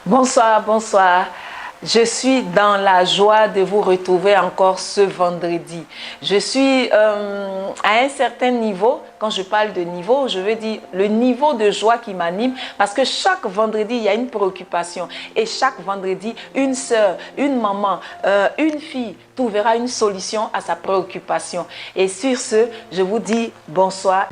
Bonsoir, bonsoir. Je suis dans la joie de vous retrouver encore ce vendredi. Je suis à un certain niveau. Quand je parle de niveau, je veux dire le niveau de joie qui m'anime parce que chaque vendredi, il y a une préoccupation. Et chaque vendredi, une sœur, une maman, une fille trouvera une solution à sa préoccupation. Et sur ce, je vous dis bonsoir.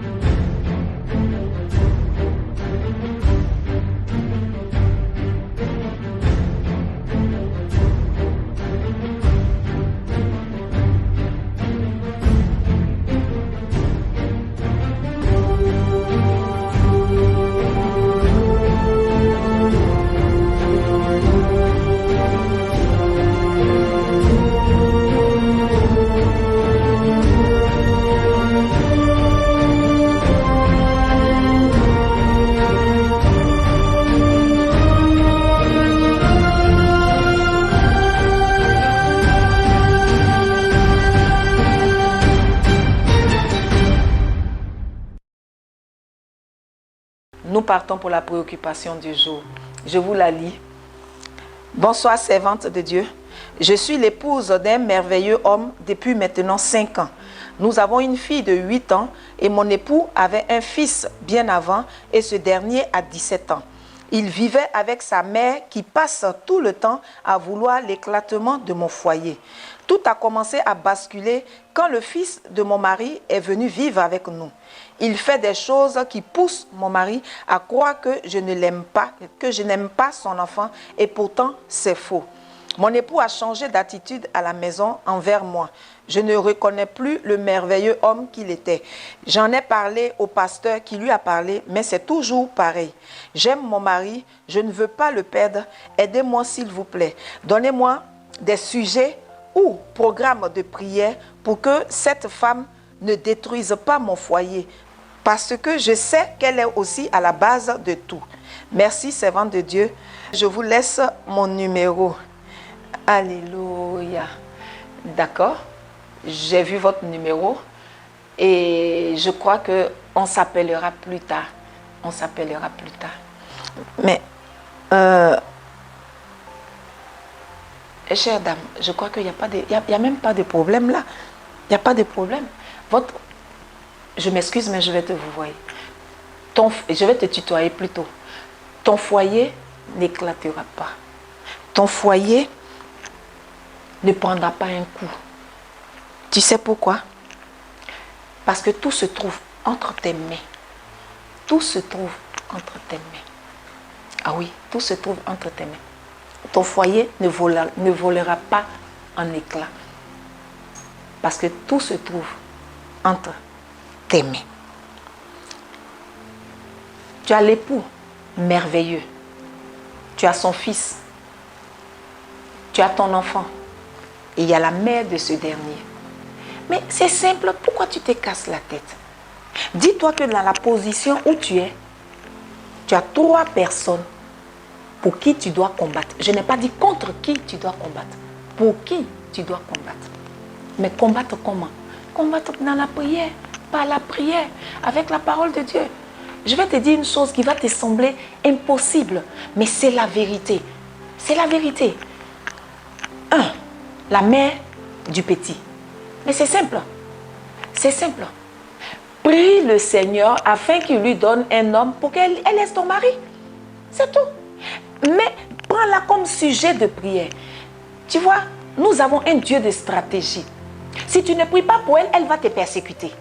Nous partons pour la préoccupation du jour. Je vous la lis. Bonsoir, servante de Dieu. Je suis l'épouse d'un merveilleux homme depuis maintenant 5 ans. Nous avons une fille de 8 ans et mon époux avait un fils bien avant et ce dernier a 17 ans. Il vivait avec sa mère qui passe tout le temps à vouloir l'éclatement de mon foyer. Tout a commencé à basculer quand le fils de mon mari est venu vivre avec nous. Il fait des choses qui poussent mon mari à croire que je ne l'aime pas, que je n'aime pas son enfant et pourtant c'est faux. Mon époux a changé d'attitude à la maison envers moi. Je ne reconnais plus le merveilleux homme qu'il était. J'en ai parlé au pasteur qui lui a parlé, mais c'est toujours pareil. J'aime mon mari, je ne veux pas le perdre. Aidez-moi s'il vous plaît. Donnez-moi des sujets ou programmes de prière pour que cette femme ne détruise pas mon foyer. Parce que je sais qu'elle est aussi à la base de tout. Merci, servante de Dieu. Je vous laisse mon numéro. Alléluia. D'accord. J'ai vu votre numéro et je crois qu'on s'appellera plus tard. On s'appellera plus tard. Mais, chère dame, je crois qu'il n'y a pas de, il y a même pas de problème là. Il n'y a pas de problème. Je m'excuse, mais je vais te vous voir. Je vais te tutoyer plutôt. Ton foyer n'éclatera pas. Ton foyer ne prendra pas un coup. Tu sais pourquoi? Parce que tout se trouve entre tes mains. Tout se trouve entre tes mains. Ah oui, tout se trouve entre tes mains. Ton foyer ne volera pas en éclats. Parce que tout se trouve entre tes mains. Tu as l'époux merveilleux. Tu as son fils. Tu as ton enfant. Et il y a la mère de ce dernier. Mais c'est simple, pourquoi tu te casses la tête? Dis-toi que dans la position où tu es, tu as 3 personnes pour qui tu dois combattre. Je n'ai pas dit contre qui tu dois combattre. Pour qui tu dois combattre. Mais combattre comment? Combattre dans la prière. Par la prière, avec la parole de Dieu. Je vais te dire une chose qui va te sembler impossible, mais c'est la vérité. C'est la vérité. 1. La mère du petit. Mais c'est simple. C'est simple. Prie le Seigneur afin qu'il lui donne un homme pour qu'elle laisse ton mari. C'est tout. Mais prends-la comme sujet de prière. Tu vois, nous avons un Dieu de stratégie. Si tu ne pries pas pour elle, elle va te persécuter.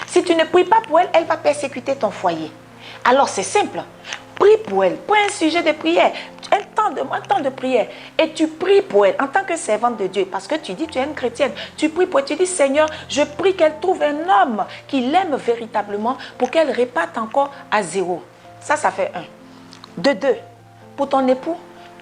Si tu ne pries pas pour elle, elle va persécuter ton foyer. Alors c'est simple. Prie pour elle. Prends un sujet de prière. Un temps de prière. Et tu pries pour elle en tant que servante de Dieu. Parce que tu dis, tu es une chrétienne. Tu pries pour elle. Tu dis, Seigneur, je prie qu'elle trouve un homme qui l'aime véritablement pour qu'elle réparte encore à 0. Ça fait 1. De 2. Pour ton époux,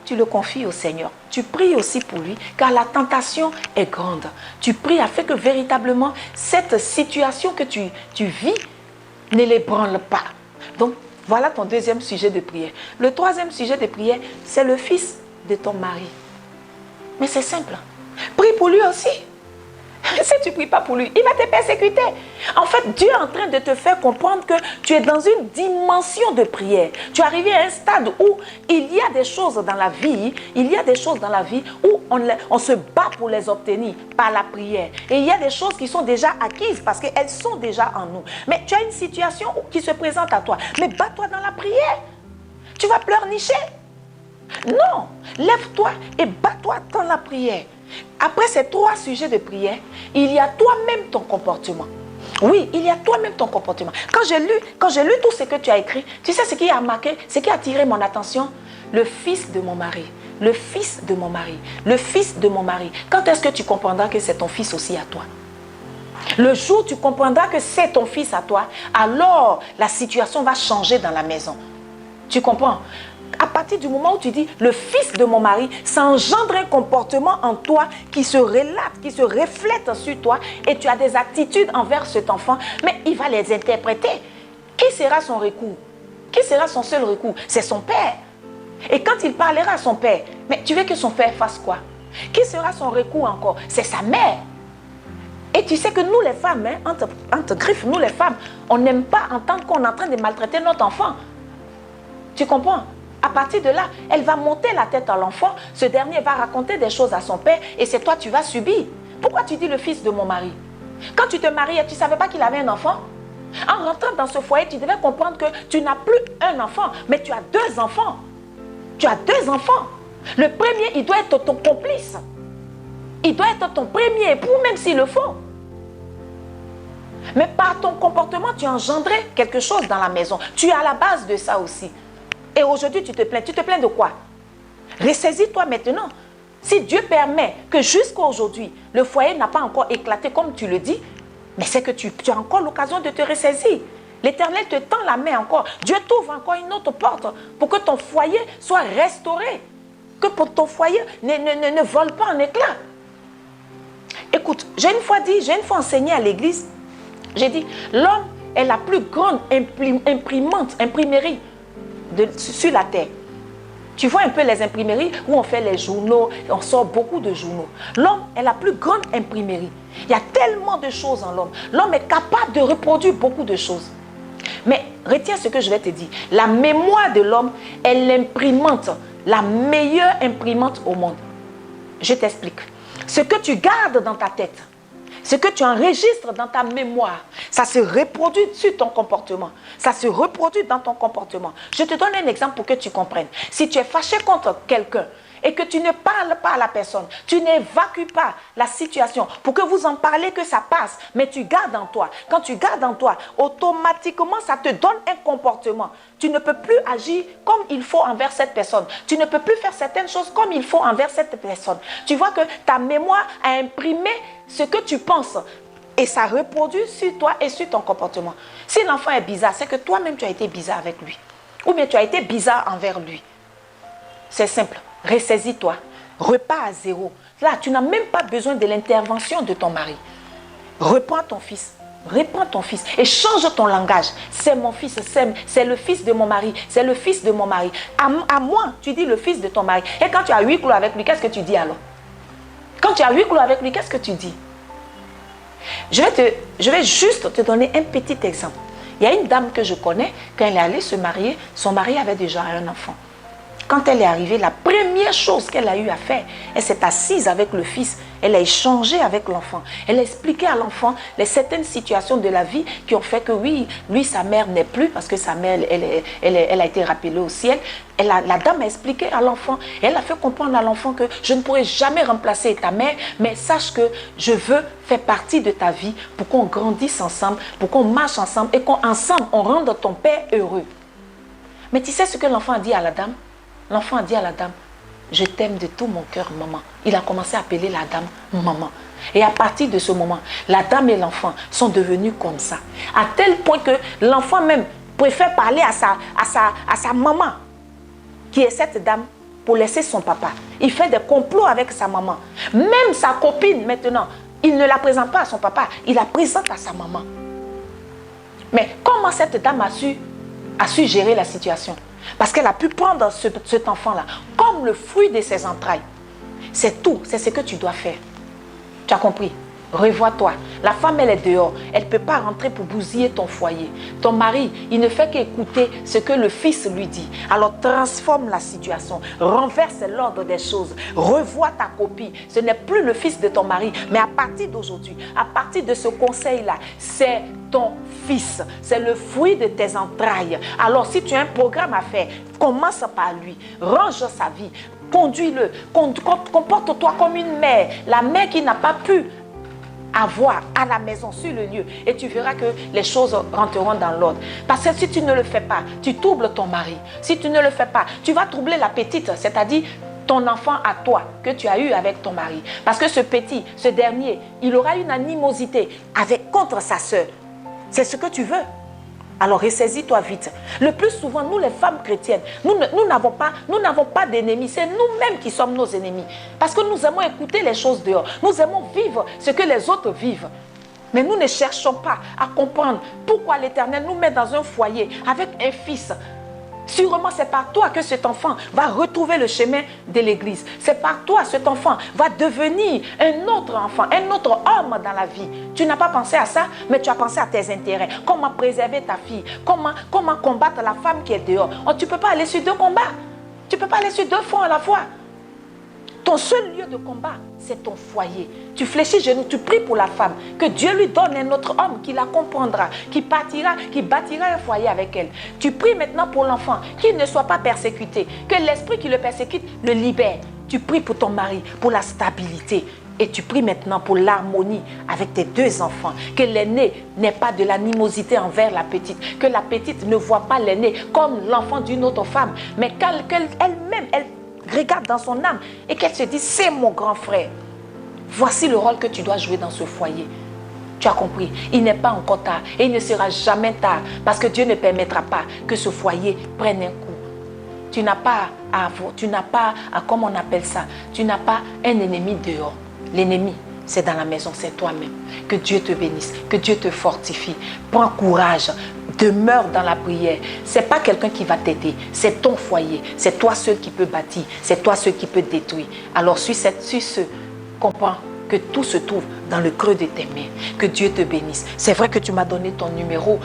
tu le confies au Seigneur. Tu pries aussi pour lui, car la tentation est grande. Tu pries afin que véritablement, cette situation que tu vis ne l'ébranle pas. Donc, voilà ton 2e sujet de prière. Le 3e sujet de prière, c'est le fils de ton mari. Mais c'est simple. Prie pour lui aussi. Si tu ne pries pas pour lui, il va te persécuter. En fait, Dieu est en train de te faire comprendre que tu es dans une dimension de prière. Tu es arrivé à un stade où il y a des choses dans la vie, où on se bat pour les obtenir par la prière. Et il y a des choses qui sont déjà acquises parce qu'elles sont déjà en nous. Mais tu as une situation qui se présente à toi. Mais bats-toi dans la prière. Tu vas pleurnicher. Non, lève-toi et bats-toi dans la prière. Après ces 3 sujets de prière, il y a toi-même ton comportement. Oui, il y a toi-même ton comportement. Quand j'ai lu tout ce que tu as écrit, tu sais ce qui a marqué, ce qui a attiré mon attention? Le fils de mon mari, le fils de mon mari, le fils de mon mari. Quand est-ce que tu comprendras que c'est ton fils aussi à toi? Le jour où tu comprendras que c'est ton fils à toi, alors la situation va changer dans la maison. Tu comprends? À partir du moment où tu dis le fils de mon mari, ça engendre un comportement en toi qui se relate, qui se reflète sur toi et tu as des attitudes envers cet enfant, mais il va les interpréter. Qui sera son recours? Qui sera son seul recours? C'est son père. Et quand il parlera à son père, mais tu veux que son père fasse quoi? Qui sera son recours encore? C'est sa mère. Et tu sais que nous les femmes, entre griffes, nous les femmes, on n'aime pas entendre qu'on est en train de maltraiter notre enfant. Tu comprends? À partir de là, elle va monter la tête à l'enfant. Ce dernier va raconter des choses à son père et c'est toi, tu vas subir. Pourquoi tu dis le fils de mon mari? Quand tu te mariais, tu ne savais pas qu'il avait un enfant? En rentrant dans ce foyer, tu devais comprendre que tu n'as plus un enfant, mais tu as 2 enfants. Tu as 2 enfants. Le premier, il doit être ton complice. Il doit être ton premier époux, même s'il le faut. Mais par ton comportement, tu as engendré quelque chose dans la maison. Tu es à la base de ça aussi. Et aujourd'hui, tu te plains. Tu te plains de quoi? Ressaisis-toi maintenant. Si Dieu permet que jusqu'à aujourd'hui, le foyer n'a pas encore éclaté comme tu le dis, mais c'est que tu as encore l'occasion de te ressaisir. L'Éternel te tend la main encore. Dieu t'ouvre encore une autre porte pour que ton foyer soit restauré. Que pour ton foyer ne vole pas en éclats. Écoute, j'ai une fois enseigné à l'église, j'ai dit, l'homme est la plus grande imprimerie sur la terre. Tu vois un peu les imprimeries où on fait les journaux, on sort beaucoup de journaux. L'homme est la plus grande imprimerie. Il y a tellement de choses en l'homme. L'homme est capable de reproduire beaucoup de choses. Mais retiens ce que je vais te dire. La mémoire de l'homme est l'imprimante, la meilleure imprimante au monde. Je t'explique. Ce que tu gardes dans ta tête, ce que tu enregistres dans ta mémoire, ça se reproduit sur ton comportement. Ça se reproduit dans ton comportement. Je te donne un exemple pour que tu comprennes. Si tu es fâché contre quelqu'un et que tu ne parles pas à la personne, tu n'évacues pas la situation pour que vous en parlez, que ça passe, mais tu gardes en toi. Quand tu gardes en toi, automatiquement, ça te donne un comportement. Tu ne peux plus agir comme il faut envers cette personne. Tu ne peux plus faire certaines choses comme il faut envers cette personne. Tu vois que ta mémoire a imprimé ce que tu penses et ça reproduit sur toi et sur ton comportement. Si l'enfant est bizarre, c'est que toi-même tu as été bizarre avec lui. Ou bien tu as été bizarre envers lui. C'est simple. Ressaisis-toi. Repars à zéro. Là, tu n'as même pas besoin de l'intervention de ton mari. Reprends ton fils. Reprends ton fils et change ton langage. C'est mon fils, c'est le fils de mon mari, c'est le fils de mon mari. À moi, tu dis le fils de ton mari. Et quand tu as huis clos avec lui, qu'est-ce que tu dis alors? Quand tu as huis clos avec lui, qu'est-ce que tu dis? Je vais juste te donner un petit exemple. Il y a une dame que je connais, quand elle est allée se marier, son mari avait déjà un enfant. Quand elle est arrivée, la première chose qu'elle a eu à faire, elle s'est assise avec le fils, elle a échangé avec l'enfant, elle a expliqué à l'enfant les certaines situations de la vie qui ont fait que oui, lui, sa mère n'est plus parce que sa mère, elle a été rappelée au ciel. La dame a expliqué à l'enfant, elle a fait comprendre à l'enfant que je ne pourrai jamais remplacer ta mère, mais sache que je veux faire partie de ta vie pour qu'on grandisse ensemble, pour qu'on marche ensemble et qu'ensemble, on rende ton père heureux. Mais tu sais ce que l'enfant a dit à la dame? L'enfant a dit à la dame, je t'aime de tout mon cœur, maman. Il a commencé à appeler la dame maman. Et à partir de ce moment, la dame et l'enfant sont devenus comme ça. À tel point que l'enfant même préfère parler à sa maman, qui est cette dame, pour laisser son papa. Il fait des complots avec sa maman. Même sa copine, maintenant, il ne la présente pas à son papa, il la présente à sa maman. Mais comment cette dame a su gérer la situation? Parce qu'elle a pu prendre cet enfant-là comme le fruit de ses entrailles. C'est tout, c'est ce que tu dois faire. Tu as compris? Revois-toi. La femme, elle est dehors. Elle ne peut pas rentrer pour bousiller ton foyer. Ton mari, il ne fait qu'écouter ce que le fils lui dit. Alors transforme la situation. Renverse l'ordre des choses. Revois ta copie. Ce n'est plus le fils de ton mari. Mais à partir d'aujourd'hui, à partir de ce conseil-là, c'est ton fils. C'est le fruit de tes entrailles. Alors si tu as un programme à faire, commence par lui. Range sa vie. Conduis-le. Comporte-toi comme une mère. La mère qui n'a pas pu avoir à la maison, sur le lieu, et tu verras que les choses rentreront dans l'ordre. Parce que si tu ne le fais pas, tu troubles ton mari. Si tu ne le fais pas, tu vas troubler la petite, c'est-à-dire ton enfant à toi, que tu as eu avec ton mari. Parce que ce petit, ce dernier, il aura une animosité contre sa soeur. C'est ce que tu veux. Alors ressaisis-toi vite. Le plus souvent, nous les femmes chrétiennes, nous n'avons pas d'ennemis. C'est nous-mêmes qui sommes nos ennemis. Parce que nous aimons écouter les choses dehors. Nous aimons vivre ce que les autres vivent. Mais nous ne cherchons pas à comprendre pourquoi l'Éternel nous met dans un foyer avec un fils. Sûrement, c'est par toi que cet enfant va retrouver le chemin de l'église. C'est par toi que cet enfant va devenir un autre enfant, un autre homme dans la vie. Tu n'as pas pensé à ça, mais tu as pensé à tes intérêts. Comment préserver ta fille? Comment combattre la femme qui est dehors? Oh, tu ne peux pas aller sur 2 combats. Tu ne peux pas aller sur 2 fronts à la fois. Ton seul lieu de combat, c'est ton foyer. Tu fléchis genoux, tu pries pour la femme. Que Dieu lui donne un autre homme qui la comprendra, qui bâtira un foyer avec elle. Tu pries maintenant pour l'enfant, qu'il ne soit pas persécuté. Que l'esprit qui le persécute le libère. Tu pries pour ton mari, pour la stabilité. Et tu pries maintenant pour l'harmonie avec tes 2 enfants. Que l'aîné n'ait pas de l'animosité envers la petite. Que la petite ne voit pas l'aîné comme l'enfant d'une autre femme. Mais qu'elle-même, elle regarde dans son âme et qu'elle se dise, c'est mon grand frère. Voici le rôle que tu dois jouer dans ce foyer. Tu as compris? Il n'est pas encore tard et il ne sera jamais tard parce que Dieu ne permettra pas que ce foyer prenne un coup. Tu n'as pas comment on appelle ça? Tu n'as pas un ennemi dehors. L'ennemi, c'est dans la maison, c'est toi-même. Que Dieu te bénisse, que Dieu te fortifie. Prends courage, demeure dans la prière. Ce n'est pas quelqu'un qui va t'aider, c'est ton foyer. C'est toi seul qui peux bâtir, c'est toi seul qui peux détruire. Alors sur ce, comprends que tout se trouve dans le creux de tes mains. Que Dieu te bénisse. C'est vrai que tu m'as donné ton numéro.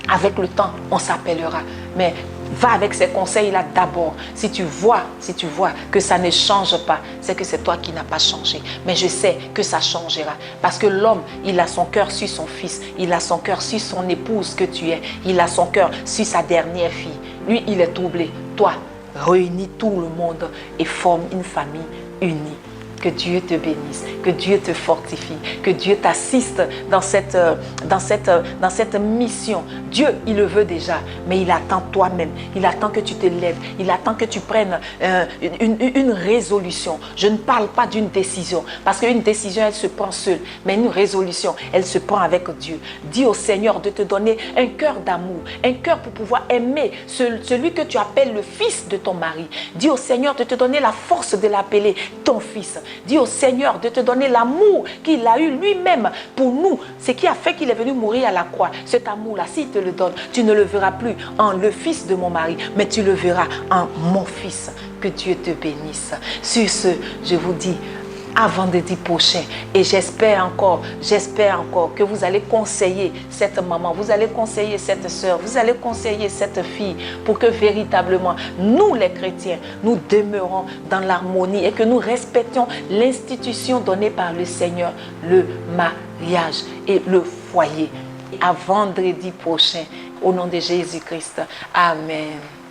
Avec le temps, on s'appellera. Mais va avec ces conseils-là d'abord. Si tu vois que ça ne change pas, c'est que c'est toi qui n'as pas changé. Mais je sais que ça changera. Parce que l'homme, il a son cœur sur son fils. Il a son cœur sur son épouse que tu es. Il a son cœur sur sa dernière fille. Lui, il est troublé. Toi, réunis tout le monde et forme une famille unie. Que Dieu te bénisse, que Dieu te fortifie, que Dieu t'assiste dans cette mission. Dieu, il le veut déjà, mais il attend toi-même. Il attend que tu te lèves. Il attend que tu prennes une résolution. Je ne parle pas d'une décision, parce qu'une décision, elle se prend seule. Mais une résolution, elle se prend avec Dieu. Dis au Seigneur de te donner un cœur d'amour, un cœur pour pouvoir aimer celui que tu appelles le fils de ton mari. Dis au Seigneur de te donner la force de l'appeler ton fils. Dis au Seigneur de te donner l'amour qu'il a eu lui-même pour nous. Ce qui a fait qu'il est venu mourir à la croix. Cet amour-là, s'il te le donne, tu ne le verras plus en le fils de mon mari, mais tu le verras en mon fils. Que Dieu te bénisse. Sur ce, je vous dis à vendredi prochain. Et j'espère encore que vous allez conseiller cette maman, vous allez conseiller cette soeur, vous allez conseiller cette fille pour que véritablement, nous les chrétiens, nous demeurons dans l'harmonie et que nous respections l'institution donnée par le Seigneur, le mariage et le foyer. À vendredi prochain, au nom de Jésus-Christ. Amen.